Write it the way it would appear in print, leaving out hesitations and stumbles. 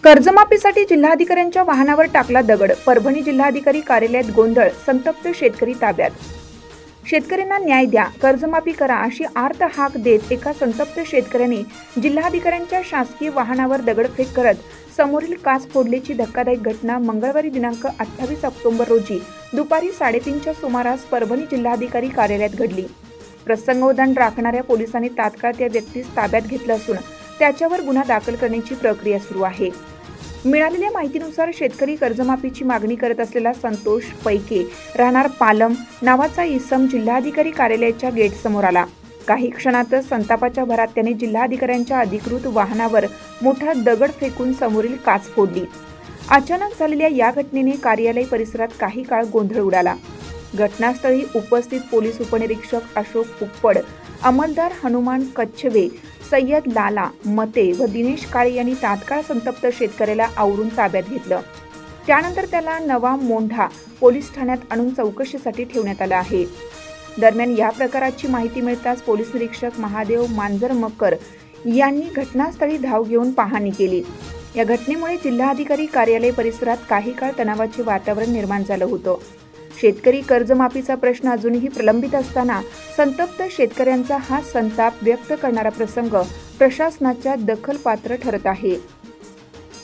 कर्जमाफीसाठी जिल्हाधिकाऱ्यांच्या वाहनावर टाकला दगड. परभणी जिल्हाधिकारी कार्यालयात गोंधळ. संतप्त शेतकरी ताब्यात. शेतकऱ्यांना न्याय द्या, कर्जमाफी करा अशी आर्त हाक देत एका संतप्त शेतकऱ्याने जिल्हाधिकाऱ्यांच्या शासकीय वाहनावर दगडफेक करत समोरील काच फोडल्याची धक्कादायक घटना मंगळवारी दिनांक 28 ऑक्टोबर रोजी दुपारी 3:30च्या सुमारास परभणी जिल्हाधिकारी कार्यालयात घडली. प्रसंगोदान राखणाऱ्या पोलिसांनी तात्काळ त्या व्यक्तीस ताब्यात घेतलं असून त्याच्यावर गुन्हा दाखल करण्याची प्रक्रिया सुरू आहे. मिळालेल्या माहितीनुसार शेतकरी कर्जमाफीची मागणी करत असलेला संतोष पैके राहणार पालम नावाचा इसम जिल्हाधिकारी कार्यालयाच्या गेटसमोर आला. काही क्षणातच संतापाच्या भरात त्याने जिल्हाधिकाऱ्यांच्या अधिकृत वाहनावर मोठा दगड फेकून समोरील काच फोडली. अचानक झालेल्या या घटनेने कार्यालय परिसरात काही काळ गोंधळ उडाला. घटनास्थळी उपस्थित पोलीस उपनिरीक्षक अशोक उप्पड, अंमलदार हनुमान कच्छवे, सय्यद लाला मते व दिनेश काळे यांनी तात्काळ संतप्त शेतकऱ्याला आवरून ताब्यात घेतलं. त्यानंतर त्याला नवा मोंढा पोलीस ठाण्यात आणून चौकशीसाठी ठेवण्यात आलं आहे. दरम्यान या प्रकाराची माहिती मिळताच पोलीस निरीक्षक महादेव मांजरमकर यांनी घटनास्थळी धाव घेऊन पाहणी केली. या घटनेमुळे जिल्हाधिकारी कार्यालय परिसरात काही काळ तणावाचे वातावरण निर्माण झालं होतं. शेतकरी कर्जमाफीचा प्रश्न अजूनही प्रलंबित असताना संतप्त शेतकऱ्यांचा हा संताप व्यक्त करणारा प्रसंग प्रशासनाच्या दखलपात्र ठरत आहे.